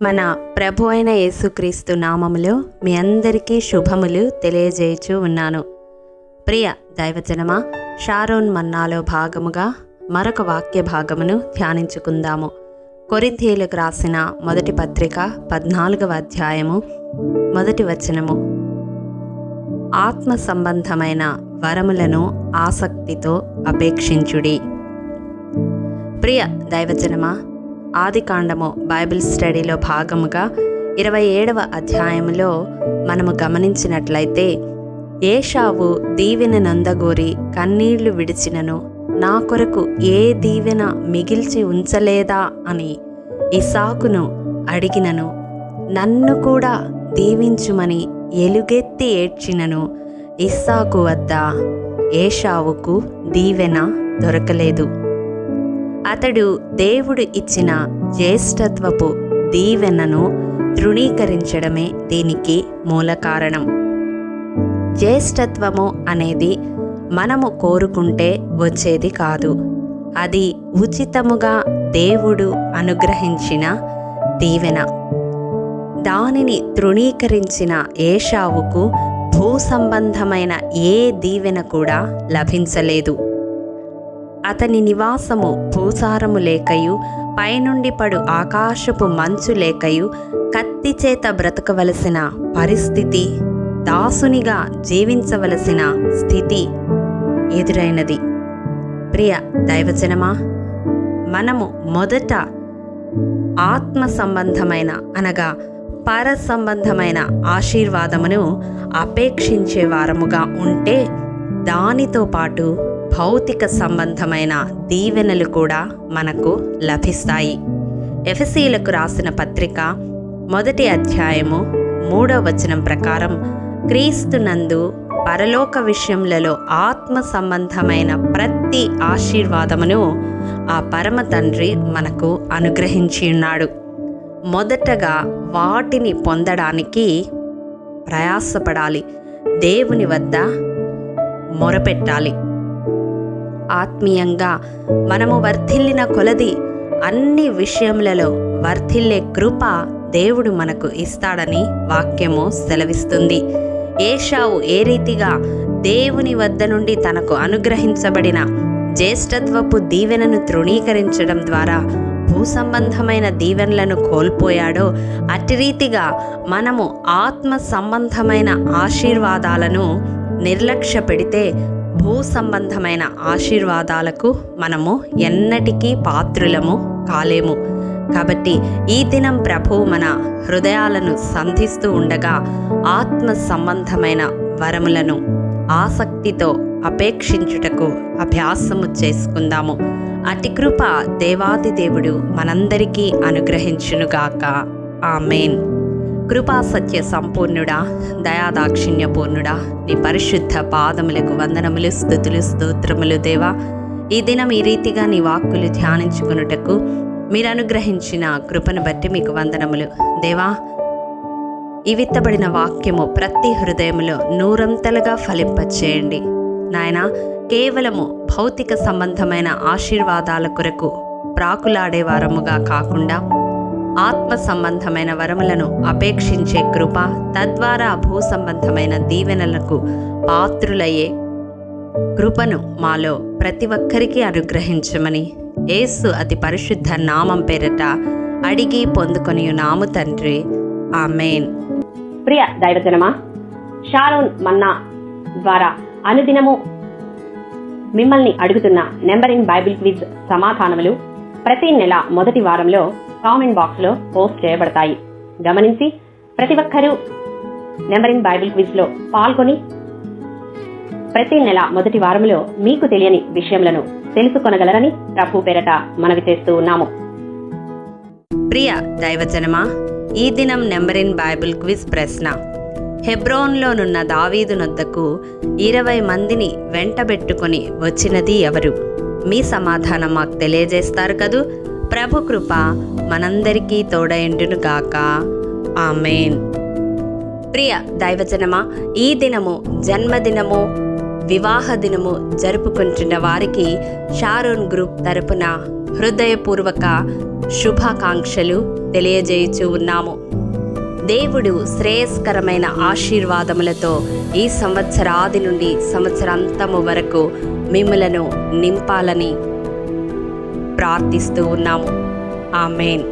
మన ప్రభు అయిన యేసుక్రీస్తు నామములో మీ అందరికీ శుభములు తెలియజేయచూ ఉన్నాను. ప్రియ దైవజనమా, షారోన్ మన్నాలో భాగముగా మరొక వాక్య భాగమును ధ్యానించుకుందాము. కొరింథీయులకు రాసిన మొదటి పత్రిక 14వ అధ్యాయము 1వ వచనము. ఆత్మ సంబంధమైన వరములను ఆసక్తితో అపేక్షించుడి. ప్రియ దైవజనమా, ఆదికాండము బైబిల్ స్టడీలో భాగముగా 27వ అధ్యాయంలో మనము గమనించినట్లయితే, ఏషావు దీవెన నందగోరి కన్నీళ్లు విడిచినను నా కొరకు ఏ దీవెన మిగిల్చి ఉంచలేదా అని ఇసాకును అడిగినను, నన్ను కూడా దీవించుమని ఎలుగెత్తి ఏడ్చినను ఇస్సాకు వద్ద ఏషావుకు దీవెన దొరకలేదు. అతడు దేవుడు ఇచ్చిన జ్యేష్ఠత్వపు దీవెనను తృణీకరించడమే దీనికి మూల కారణం. జ్యేష్ఠత్వము అనేది మనము కోరుకుంటే వచ్చేది కాదు. అది ఉచితముగా దేవుడు అనుగ్రహించిన దీవెన. దానిని తృణీకరించిన ఏషావుకు భూ సంబంధమైన ఏ దీవెన కూడా లభించలేదు. అతని నివాసము భూసారము లేకయు, పైనుండి పడు ఆకాశపు మంచు లేకయు, కత్తి చేత బ్రతకవలసిన పరిస్థితి, దాసునిగా జీవించవలసిన స్థితి ఎదురైనది. ప్రియ దైవజనమా, మనము మొదట ఆత్మ సంబంధమైన అనగా పర సంబంధమైన ఆశీర్వాదమును అపేక్షించే వారముగా ఉంటే, దానితో పాటు భౌతిక సంబంధమైన దీవెనలు కూడా మనకు లభిస్తాయి. ఎఫెసీయులకు రాసిన పత్రిక 1వ అధ్యాయము 3వ వచనం ప్రకారం, క్రీస్తునందు పరలోక విషయములలో ఆత్మ సంబంధమైన ప్రతి ఆశీర్వాదమును ఆ పరమ తండ్రి మనకు అనుగ్రహించి ఉన్నాడు. మొదటగా వాటిని పొందడానికి ప్రయాసపడాలి, దేవుని వద్ద మొరపెట్టాలి. ఆత్మీయంగా మనము వర్ధిల్లిన కొలది అన్ని విషయములలో వర్ధిల్లే కృప దేవుడు మనకు ఇస్తాడని వాక్యము సెలవిస్తుంది. ఏషావు ఏ రీతిగా దేవుని వద్ద నుండి తనకు అనుగ్రహించబడిన జ్యేష్ఠత్వపు దీవెనను తృణీకరించడం ద్వారా భూ సంబంధమైన దీవెనలను కోల్పోయాడో, అట్టి రీతిగా మనము ఆత్మ సంబంధమైన ఆశీర్వాదాలను నిర్లక్ష్య పెడితే భూ సంబంధమైన ఆశీర్వాదాలకు మనము ఎన్నటికీ పాత్రులము కాలేము. కాబట్టి ఈ దినం ప్రభువు మన హృదయాలను సంధిస్తూ ఉండగా ఆత్మ సంబంధమైన వరములను ఆసక్తితో అపేక్షించుటకు అభ్యాసము చేసుకుందాము. అతి కృప దేవాది దేవుడు మనందరికీ అనుగ్రహించునుగాక. ఆమేన్. కృపా సత్య సంపూర్ణుడా, దయాదాక్షిణ్యపూర్ణుడా, నీ పరిశుద్ధ పాదములకు వందనములు, స్తుతులు, స్తోత్రములు దేవా. ఈ దినం ఈ రీతిగా నీ వాక్కులు ధ్యానించుకున్నటకు మీరు అనుగ్రహించిన కృపను బట్టి మీకు వందనములు దేవా. ఈ విత్తబడిన వాక్యము ప్రతి హృదయములో నూరంతలుగా ఫలింపచేయండి నాయనా. కేవలము భౌతిక సంబంధమైన ఆశీర్వాదాల కొరకు ప్రాకులాడే వారముగా కాకుండా ఆత్మ సంబంధమైన వరములను అపేక్షించే కృప, తద్వారా భూ సంబంధమైన దీవెనలకు పాత్రులయ్యే కృపను మాలో ప్రతి ఒక్కరికి అనుగ్రహించమని యేసు అతి పరిశుద్ధ నామం పేరట అడిగి పొందుకొని నాము తండ్రి. ఆమేన్. ప్రియ దైవజనమా, షారోన్ మన్నా ద్వారా అనుదినము మిమ్మల్ని అడుగుతున్న నెంబర్ ఇన్ బైబిల్ క్విజ్ సమాధానములు ప్రతి నెల మొదటి వారంలో కామెంట్ బాక్స్లో పోస్ట్ చేయబడతాయి. గమనించి ప్రతి ఒక్కరూ నెంబర్ ఇన్ బైబిల్ క్విజ్లో పాల్గొని ప్రతి నెల మొదటి వారంలో మీకు తెలియని విషయములను తెలుసుకొనగలరని ప్రభు పేరట మనవి చేస్తూ ఉన్నాము. ప్రియ దైవజనమా, ఈ దినం నెంబర్ ఇన్ బైబిల్ క్విజ్ ప్రశ్న: హెబ్రోన్లోనున్న దావీదు నొద్దకు 20 మందిని వెంటబెట్టుకొని వచ్చినది ఎవరు? మీ సమాధానం మాకు తెలియజేస్తారు కదూ. ప్రభు కృప మనందరికీ తోడైండును గాక. ఆమేన్. ప్రియ దైవజనమా, ఈ దినము జన్మదినము, వివాహ దినము జరుపుకుంటున్న వారికి షారోన్ గ్రూప్ తరపున హృదయపూర్వక శుభాకాంక్షలు తెలియజేయుచూ ఉన్నాము. దేవుడు శ్రేయస్కరమైన ఆశీర్వాదములతో ఈ సంవత్సరాది నుండి సంవత్సరాంతము వరకు మిమ్ములను నింపాలని ప్రార్థిస్తూ ఉన్నాము. ఆమేన్.